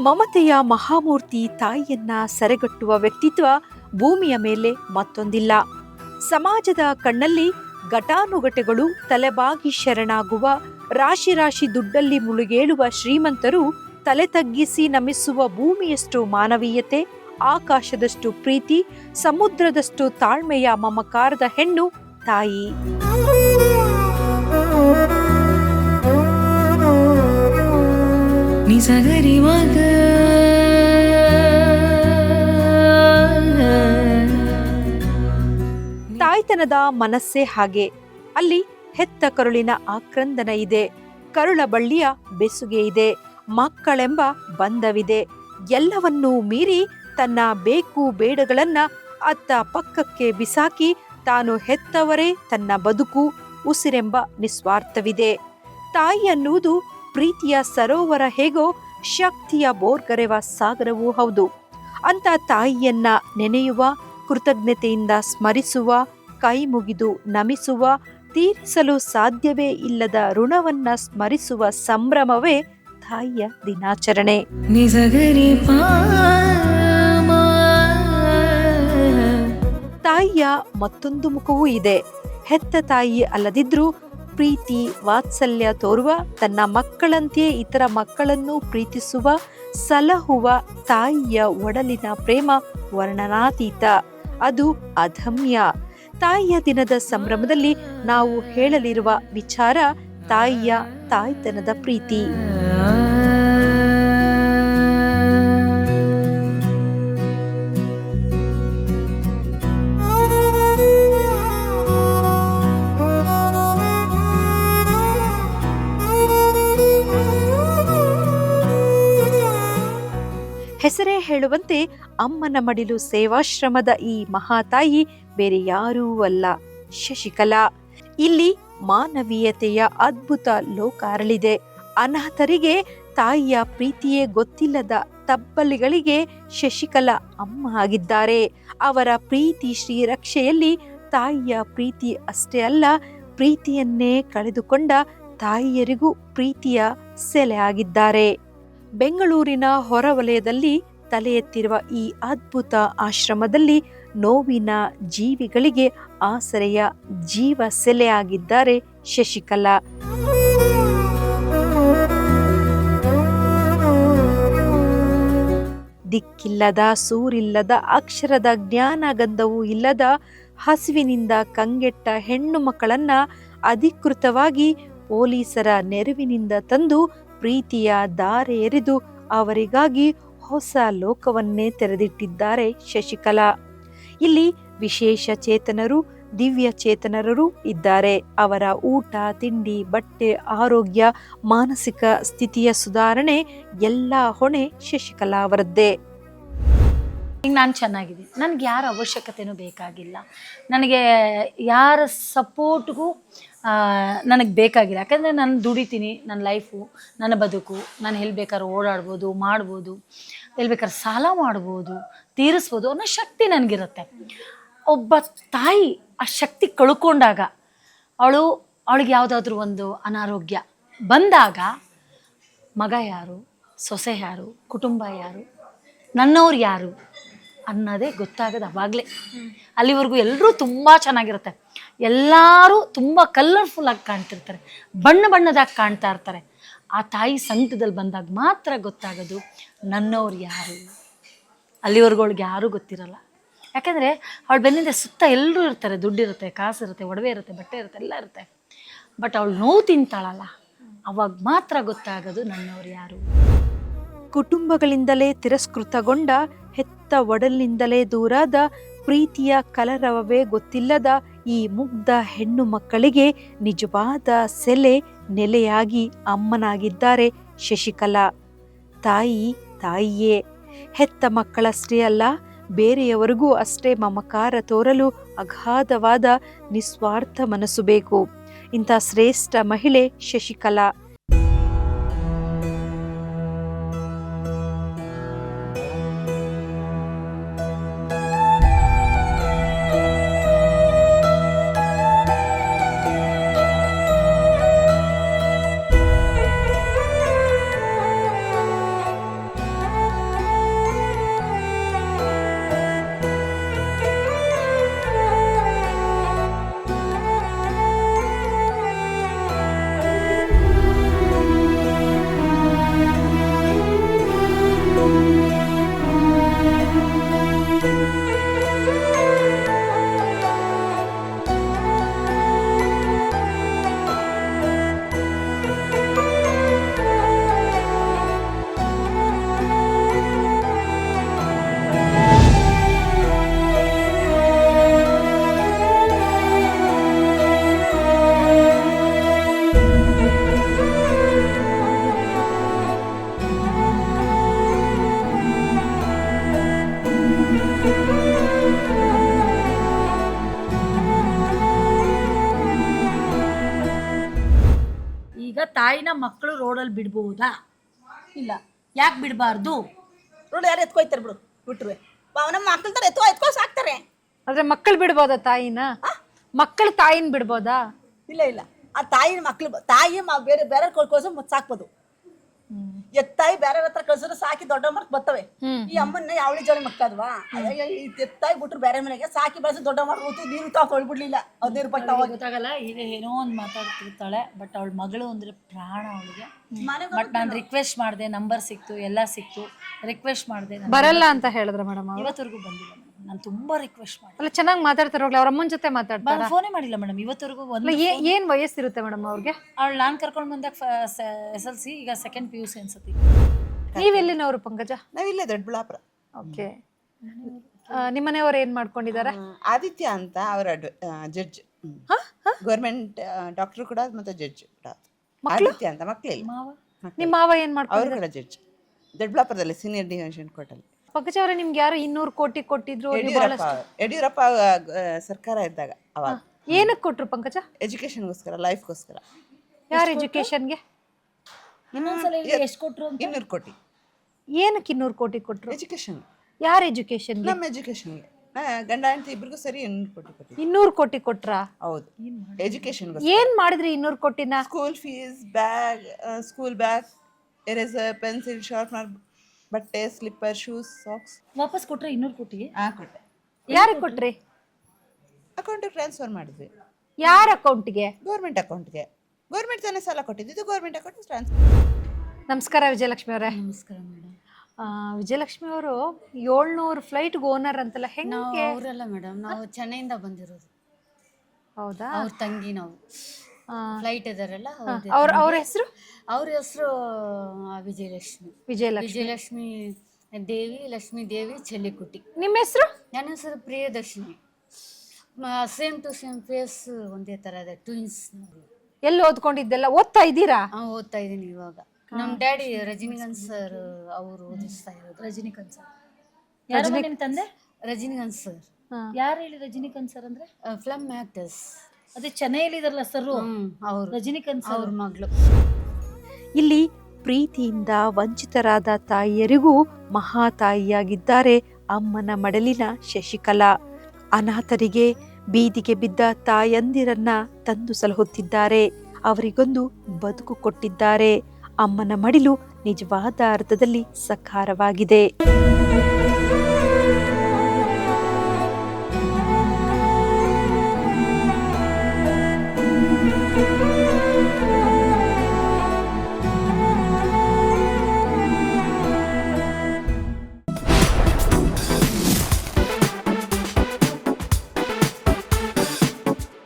ಮಮತೆಯ ಮಹಾಮೂರ್ತಿ ತಾಯಿಯನ್ನ ಸೆರೆಗಟ್ಟುವ ವ್ಯಕ್ತಿತ್ವ ಭೂಮಿಯ ಮೇಲೆ ಮತ್ತೊಂದಿಲ್ಲ. ಸಮಾಜದ ಕಣ್ಣಲ್ಲಿ ಘಟಾನುಘಟೆಗಳು ತಲೆಬಾಗಿ ಶರಣಾಗುವ, ರಾಶಿ ರಾಶಿ ದುಡ್ಡಲ್ಲಿ ಮುಳುಗೇಳುವ ಶ್ರೀಮಂತರು ತಲೆ ತಗ್ಗಿಸಿ ನಮಿಸುವ ಭೂಮಿಯಷ್ಟು ಮಾನವೀಯತೆ, ಆಕಾಶದಷ್ಟು ಪ್ರೀತಿ, ಸಮುದ್ರದಷ್ಟು ತಾಳ್ಮೆಯ ಮಮಕಾರದ ಹೆಣ್ಣು ತಾಯಿ. ತಾಯ್ತನದ ಮನಸ್ಸೇ ಹಾಗೆ. ಅಲ್ಲಿ ಹೆತ್ತ ಕರುಳಿನ ಆಕ್ರಂದನ ಇದೆ, ಕರುಳ ಬಳ್ಳಿಯ ಬೆಸುಗೆ ಇದೆ, ಮಕ್ಕಳೆಂಬ ಬಂಧವಿದೆ. ಎಲ್ಲವನ್ನೂ ಮೀರಿ ತನ್ನ ಬೇಕು ಬೇಡಗಳನ್ನ ಅತ್ತ ಪಕ್ಕಕ್ಕೆ ಬಿಸಾಕಿ ತಾನು ಹೆತ್ತವರೇ ತನ್ನ ಬದುಕು, ಉಸಿರೆಂಬ ನಿಸ್ವಾರ್ಥವಿದೆ. ತಾಯಿ ಅನ್ನುವುದು ಪ್ರೀತಿಯ ಸರೋವರ ಹೇಗೋ ಶಕ್ತಿಯ ಬೋರ್ಗರೆವ ಸಾಗರವೂ ಹೌದು. ಅಂತ ತಾಯಿಯನ್ನ ನೆನೆಯುವ, ಕೃತಜ್ಞತೆಯಿಂದ ಸ್ಮರಿಸುವ, ಕೈ ಮುಗಿದು ನಮಿಸುವ, ತೀರಿಸಲು ಸಾಧ್ಯವೇ ಇಲ್ಲದ ಋಣವನ್ನ ಸ್ಮರಿಸುವ ಸಂಭ್ರಮವೇ ತಾಯಿಯ ದಿನಾಚರಣೆ. ತಾಯಿಯ ಮತ್ತೊಂದು ಮುಖವೂ ಇದೆ. ಹೆತ್ತ ತಾಯಿ ಅಲ್ಲದಿದ್ರೂ ಪ್ರೀತಿ ವಾತ್ಸಲ್ಯ ತೋರುವ, ತನ್ನ ಮಕ್ಕಳಂತೆಯೇ ಇತರ ಮಕ್ಕಳನ್ನು ಪ್ರೀತಿಸುವ, ಸಲಹುವ ತಾಯಿಯ ಒಡಲಿನ ಪ್ರೇಮ ವರ್ಣನಾತೀತ. ಅದು ಅದಮ್ಯ. ತಾಯಿಯ ದಿನದ ಸಂಭ್ರಮದಲ್ಲಿ ನಾವು ಹೇಳಲಿರುವ ವಿಚಾರ ತಾಯಿಯ ತಾಯ್ತನದ ಪ್ರೀತಿ. ಹೆಸರೇ ಹೇಳುವಂತೆ ಅಮ್ಮನ ಮಡಿಲು ಸೇವಾಶ್ರಮದ ಈ ಮಹಾತಾಯಿ ಬೇರೆ ಯಾರೂ ಅಲ್ಲ, ಶಶಿಕಲಾ. ಇಲ್ಲಿ ಮಾನವೀಯತೆಯ ಅದ್ಭುತ ಲೋಕ ಅರಳಿದೆ. ಅನಾಥರಿಗೆ ತಾಯಿಯ ಪ್ರೀತಿಯೇ ಗೊತ್ತಿಲ್ಲದ ತಬ್ಬಲಿಗಳಿಗೆ ಶಶಿಕಲಾ ಅಮ್ಮ ಆಗಿದ್ದಾರೆ. ಅವರ ಪ್ರೀತಿ ಶ್ರೀರಕ್ಷೆಯಲ್ಲಿ ತಾಯಿಯ ಪ್ರೀತಿ ಅಷ್ಟೇ ಅಲ್ಲ, ಪ್ರೀತಿಯನ್ನೇ ಕಳೆದುಕೊಂಡ ತಾಯಿಯರಿಗೂ ಪ್ರೀತಿಯ ಸೆಲೆ ಆಗಿದ್ದಾರೆ. ಬೆಂಗಳೂರಿನ ಹೊರವಲಯದಲ್ಲಿ ತಲೆ ಎತ್ತಿರುವ ಈ ಅದ್ಭುತ ಆಶ್ರಮದಲ್ಲಿ ನೋವಿನ ಜೀವಿಗಳಿಗೆ ಆಸರೆಯ ಜೀವ ಸೆಲೆಯಾಗಿದ್ದಾರೆ ಶಶಿಕಲಾ. ದಿಕ್ಕಿಲ್ಲದ, ಸೂರಿಲ್ಲದ, ಅಕ್ಷರದ ಜ್ಞಾನಗಂಧವೂ ಇಲ್ಲದ, ಹಸಿವಿನಿಂದ ಕಂಗೆಟ್ಟ ಹೆಣ್ಣು ಮಕ್ಕಳನ್ನ ಅಧಿಕೃತವಾಗಿ ಪೊಲೀಸರ ನೆರವಿನಿಂದ ತಂದು ಪ್ರೀತಿಯ ದಾರೆ ಎರೆದು ಅವರಿಗಾಗಿ ಹೊಸ ಲೋಕವನ್ನೇ ತೆರೆದಿಟ್ಟಿದ್ದಾರೆ ಶಶಿಕಲಾ. ಇಲ್ಲಿ ವಿಶೇಷ ಚೇತನರು, ದಿವ್ಯ ಚೇತನರು ಇದ್ದಾರೆ. ಅವರ ಊಟ, ತಿಂಡಿ, ಬಟ್ಟೆ, ಆರೋಗ್ಯ, ಮಾನಸಿಕ ಸ್ಥಿತಿಯ ಸುಧಾರಣೆ ಎಲ್ಲ ಹೊಣೆ ಶಶಿಕಲಾ ಅವರದ್ದೇ. ನಾನು ಚೆನ್ನಾಗಿದ್ದೀನಿ, ನನಗೆ ಯಾರ ಅವಶ್ಯಕತೆಯೂ ಬೇಕಾಗಿಲ್ಲ, ನನಗೆ ಯಾರ ಸಪೋರ್ಟ್ಗೂ ನನಗೆ ಬೇಕಾಗಿಲ್ಲ. ಯಾಕಂದರೆ ನಾನು ದುಡಿತೀನಿ, ನನ್ನ ಲೈಫು, ನನ್ನ ಬದುಕು, ನಾನು ಎಲ್ಲಿ ಬೇಕಾದ್ರೂ ಓಡಾಡ್ಬೋದು, ಮಾಡ್ಬೋದು, ಎಲ್ಲಿ ಬೇಕಾದ್ರೆ ಸಾಲ ಮಾಡ್ಬೋದು, ತೀರಿಸ್ಬೋದು ಅನ್ನೋ ಶಕ್ತಿ ನನಗಿರುತ್ತೆ. ಒಬ್ಬ ತಾಯಿ ಆ ಶಕ್ತಿ ಕಳ್ಕೊಂಡಾಗ, ಅವಳಿಗೆ ಯಾವುದಾದ್ರೂ ಒಂದು ಅನಾರೋಗ್ಯ ಬಂದಾಗ ಮಗ ಯಾರು, ಸೊಸೆ ಯಾರು, ಕುಟುಂಬ ಯಾರು, ನನ್ನವ್ರು ಯಾರು ಅನ್ನೋದೇ ಗೊತ್ತಾಗೋದು ಅವಾಗಲೇ. ಅಲ್ಲಿವರೆಗೂ ಎಲ್ಲರೂ ತುಂಬ ಚೆನ್ನಾಗಿರುತ್ತೆ, ಎಲ್ಲರೂ ತುಂಬ ಕಲರ್ಫುಲ್ಲಾಗಿ ಕಾಣ್ತಿರ್ತಾರೆ, ಬಣ್ಣ ಬಣ್ಣದಾಗಿ ಕಾಣ್ತಾ ಇರ್ತಾರೆ. ಆ ತಾಯಿ ಸಂಕಟದಲ್ಲಿ ಬಂದಾಗ ಮಾತ್ರ ಗೊತ್ತಾಗೋದು ನನ್ನವ್ರು ಯಾರು. ಅಲ್ಲಿವರೆಗೂ ಅವಳಿಗೆ ಯಾರೂ ಗೊತ್ತಿರಲ್ಲ. ಯಾಕೆಂದರೆ ಅವಳು ಬೆನ್ನಿಂದ ಸುತ್ತ ಎಲ್ಲರೂ ಇರ್ತಾರೆ, ದುಡ್ಡಿರುತ್ತೆ, ಕಾಸಿರುತ್ತೆ, ಒಡವೆ ಇರುತ್ತೆ, ಬಟ್ಟೆ ಇರುತ್ತೆ, ಎಲ್ಲ ಇರುತ್ತೆ. ಬಟ್ ಅವಳು ನೋವು ತಿಂತಾಳಲ್ಲ, ಅವಾಗ ಮಾತ್ರ ಗೊತ್ತಾಗೋದು ನನ್ನವ್ರು ಯಾರು. ಕುಟುಂಬಗಳಿಂದಲೇ ತಿರಸ್ಕೃತಗೊಂಡ, ಹೆತ್ತ ಒಡಲಿನಿಂದಲೇ ದೂರಾದ, ಪ್ರೀತಿಯ ಕಲರವವೇ ಗೊತ್ತಿಲ್ಲದ ಈ ಮುಗ್ಧ ಹೆಣ್ಣು ಮಕ್ಕಳಿಗೆ ನಿಜವಾದ ಸೆಲೆ ನೆಲೆಯಾಗಿ ಅಮ್ಮನಾಗಿದ್ದಾರೆ ಶಶಿಕಲಾ. ತಾಯಿ ತಾಯಿಯೇ. ಹೆತ್ತ ಮಕ್ಕಳಷ್ಟೇ ಅಲ್ಲ, ಬೇರೆಯವರಿಗೂ ಅಷ್ಟೇ ಮಮಕಾರ ತೋರಲು ಅಗಾಧವಾದ ನಿಸ್ವಾರ್ಥ ಮನಸ್ಸು ಬೇಕು. ಇಂಥ ಶ್ರೇಷ್ಠ ಮಹಿಳೆ ಶಶಿಕಲಾ. ತಾಯಿನ ಮಕ್ಕಳು ರೋಡಲ್ಲಿ ಬಿಡ್ಬೋದಾ? ಇಲ್ಲ. ಯಾಕೆ ಬಿಡಬಾರ್ದು? ರೋಡ್ ಯಾರು ಎತ್ಕೊಯ್ತಾರೆ ಬಿಡು, ಬಿಟ್ರುವೆ ನಮ್ಮ ಮಕ್ಕಳ ತರ ಎತ್ಕೋ ಸಾಕ್ತಾರೆ. ಆದ್ರೆ ಮಕ್ಕಳು ಬಿಡ್ಬೋದಾ ತಾಯಿನ? ಮಕ್ಕಳು ತಾಯಿನ ಬಿಡ್ಬೋದಾ? ಇಲ್ಲ ಇಲ್ಲ, ಆ ತಾಯಿನ ಮಕ್ಳು ತಾಯಿ ಬೇರೆ ಬೇರೆ ಕಳ್ಸೋ ಸಾಕ್ಬೋದು. ಎತ್ತಾಯಿ ಬೇರೆ ಹತ್ರ ಕಳ್ಸಿದ್ರೆ ಸಾಕಿ ದೊಡ್ಡ ಮರ್ಕ್ ಬರ್ತವೆ. ಈ ಅಮ್ಮನ್ನ ಯಾವಳಿ ಜೋಳಿ ಮಕ್ಕಳದ್ವಾ, ಎತ್ತಾಯಿ ಬಿಟ್ರು ಬೇರೆ ಮನೆಗೆ ಸಾಕಿ ಬೆಳೆಸಿ ದೊಡ್ಡ ಮಾಡ್ಬೋದು. ನೀರು ತೊಳ್ಬಿಡ್ಲಿಲ್ಲ 15 ರೂಪಾಯಿ ಗೊತ್ತಾಗಲ್ಲ. ಈಗ ಏನೋ ಒಂದು ಮಾತಾಡ್ತಿರ್ತಾಳೆ, ಬಟ್ ಅವಳ ಮಗಳು ಅಂದ್ರೆ ಪ್ರಾಣ ಅವಳಿಗೆ. ಬಟ್ ನಾನು ರಿಕ್ವೆಸ್ಟ್ ಮಾಡಿದೆ, ನಂಬರ್ ಸಿಕ್ತು, ಎಲ್ಲ ಸಿಕ್ತು, ರಿಕ್ವೆಸ್ಟ್ ಮಾಡಿದೆ. ಬರಲ್ಲ ಅಂತ ಹೇಳಿದ್ರ ಮೇಡಮ್? ಇವತ್ತವರೆಗೂ ಬಂದಿಲ್ಲ ಮೇಡಮ್. ನಾನು ತುಂಬಾ ರಿಕ್ವೆಸ್ಟ್ ಮಾಡಿದೆ. ಅಲ್ಲ ಚೆನ್ನಾಗಿ ಮಾತಾಡ್ತಾರೆ ಹೋಗ್ಲಿ, ಅವ್ರ ಅಮ್ಮನ ಜೊತೆ ಮಾತಾಡ್ತಾರೆ. ಫೋನೇ ಮಾಡಿಲ್ಲ ಮೇಡಮ್ ಇವತ್ತವರೆಗೂ. ಒಂದು ಏನ್ ವಯಸ್ಸಿರುತ್ತೆ ಮೇಡಮ್ ಅವ್ರಿಗೆ? ಅವಳು ನಾನು ಕರ್ಕೊಂಡು ಬಂದಾಗ SLC, ಈಗ ಸೆಕೆಂಡ್ PUC ಅನ್ಸತಿ. ನೀವೆಲ್ಲಿನವರು ಪಂಕಜ? ನಾವಿಲ್ಲೇ ದೊಡ್ಡಬಳ್ಳಾಪುರ. ಓಕೆ. ನಿಮ್ಮನೆಯವ್ರು ಏನ್ ಮಾಡ್ಕೊಂಡಿದ್ದಾರೆ? ಆದಿತ್ಯ ಅಂತ ಅವರ ಜಡ್ಜ್, ಗೌರ್ಮೆಂಟ್ ಡಾಕ್ಟರ್ ಕೂಡ ಮತ್ತೆ ಜಡ್ಜ್ ಕೂಡ. ಆದಿತ್ಯ ಅಂತ ಮಕ್ಕಳಿಲ್ಲ. ನಿಮ್ಮ ಮಾವ ಏನ್ ಅವರು ಮಾಡ್ಕೊಂಡಿದ್ದಾರೆ? ಕೂಡ ಜಡ್ಜ್ ದೊಡ್ಡಬಳ್ಳಾಪುರದಲ್ಲಿ ಸೀನಿಯರ್ ಡಿವಿಷನ್ ಕೋರ್ಟಲ್ಲಿ. ಪಂಕಜ ಅವರೇ, ನಿಮ್ಗೆ ಯಾರು 200 ಕೋಟಿ ಕೊಟ್ಟಿದ್ರು? ಯಡಿಯೂರಪ್ಪ ಸರ್ಕಾರ ಇದ್ದಾಗ ಅವಾಗ. ಏನಕ್ಕೆ ಕೊಟ್ರು ಪಂಕಜ? ಎಜುಕೇಶನ್ಗೋಸ್ಕರ, ಲೈಫ್ಗೋಸ್ಕರ. ಯಾರ ಎಜುಕೇಶನ್ಗೆ? ಎಷ್ಟು ಕೊಟ್ರು? 200 ಕೋಟಿ. ಏನಕ್ಕೆ 200 ಕೋಟಿ ಕೊಟ್ರು? ಎಜುಕೇಶನ್. ಯಾರ ಎಜುಕೇಶನ್ಗೆ? ನಮ್ಮ ಎಜುಕೇಶನ್ಗೆ. ಗಂಡ ಹೆಂಡತಿ ಇಬ್ರಿಗೂ ಸರಿ 200 ಕೋಟಿ ಕೊಟ್ಟಿ. 200 ಕೋಟಿ ಕೊಟ್ರಾ? ಹೌದು, ಎಜುಕೇಶನ್. ಏನ್ ಮಾಡಿದ್ರಿ 200 ಕೋಟಿನ? School fees, bag, school bag, eraser, pencil, sharpener, ಬಟ್ಟೆ, ಸ್ಲಿಪ್ಪರ್, ಶೂಸ್, ಸಾಕ್ಸ್. ವಾಪಸ್ ಕೊಟ್ರೆ 200 ಕೋಟಿ? ಕೊಟ್ಟೆ. ಯಾರಿಗೆ ಕೊಟ್ರಿ? ಅಕೌಂಟಿಗೆ ಟ್ರಾನ್ಸ್ಫರ್ ಮಾಡಿದ್ವಿ. ಯಾರ ಅಕೌಂಟ್ಗೆ? ಗೌರ್ಮೆಂಟ್ ಅಕೌಂಟ್ಗೆ. ಗೌರ್ಮೆಂಟ್ ತಾನೇ ಸಾಲ ಕೊಟ್ಟಿದ್ದು, ಗೌರ್ಮೆಂಟ್ ಅಕೌಂಟ್ ಟ್ರಾನ್ಸ್ಫರ್. ನಮಸ್ಕಾರ ವಿಜಯಲಕ್ಷ್ಮಿ ಅವರೇ. ನಮಸ್ಕಾರ ಮೇಡಮ್. ವಿಜಯಲಕ್ಷ್ಮಿ ಅವರು 700 ಫ್ಲೈಟ್ಗೆ ಓನರ್ ಅಂತಲ್ಲ, ಹೆಂಗೆ? ಅವರಲ್ಲ ಮೇಡಮ್, ನಾವು ಚೆನ್ನೈಯಿಂದ ಬಂದಿರೋದು. ಹೌದಾ? ಅವ್ರ ತಂಗಿ ನಾವು. ಫ್ಲೈಟ್ ಇದಾರಲ್ಲ ಅವ್ರ ಹೆಸರು? ಅವ್ರ ಹೆಸರು ವಿಜಯಲಕ್ಷ್ಮಿ. ವಿಜಯಲಕ್ಷ್ಮಿ ದೇವಿ, ಲಕ್ಷ್ಮೀ ದೇವಿ ಚೆಲ್ಲಿಕುಟಿ. ನಿಮ್ಮ ಹೆಸರು? ನನ್ನ ಹೆಸರು Priyadarshini. Same to same face, ಒಂದೇ ತರ ಇದೆ, ಟ್ವಿನ್ಸ್. ಎಲ್ಲಿ ಓದ್ಕೊಂಡಿದ್ದೆಲ್ಲ ಓದ್ತಾ ಇದ್ದೀರಾ? ಓದ್ತಾ ಇದ್ದೀನಿ ಇವಾಗ. ನಮ್ಮ ಡ್ಯಾಡಿ ರಜನಿಕಾಂತ್ ಸರ್, ಅವರು ಓದಿಸ್ತಾ ಇರೋದು. ರಜನಿಕಾಂತ್ ಸರ್ ಯಾರು? ನಿಮ್ಮ ತಂದೆ ರಜನಿಕಾಂತ್ ಸರ್. ಯಾರು ಹೇಳಿ ರಜನಿಕಾಂತ್ ಸರ್ ಅಂದ್ರೆ? Film actors. ಅದೇ ಚೆನ್ನೈಯಲ್ಲಿ ಇದಾರಲ್ಲ ಸರ್, ಅವರು ರಜನಿಕಾಂತ್ ಅವ್ರ ಮಗಳು. ಇಲ್ಲಿ ಪ್ರೀತಿಯಿಂದ ವಂಚಿತರಾದ ತಾಯಿಯರಿಗೂ ಮಹಾತಾಯಿಯಾಗಿದ್ದಾರೆ ಅಮ್ಮನ ಮಡಲಿನ ಶಶಿಕಲಾ. ಅನಾಥರಿಗೆ, ಬೀದಿಗೆ ಬಿದ್ದ ತಾಯಂದಿರನ್ನ ತಂದು ಸಲಹುತ್ತಿದ್ದಾರೆ. ಅವರಿಗೊಂದು ಬದುಕು ಕೊಟ್ಟಿದ್ದಾರೆ. ಅಮ್ಮನ ಮಡಿಲು ನಿಜವಾದ ಅರ್ಥದಲ್ಲಿ ಸಕಾರವಾಗಿದೆ.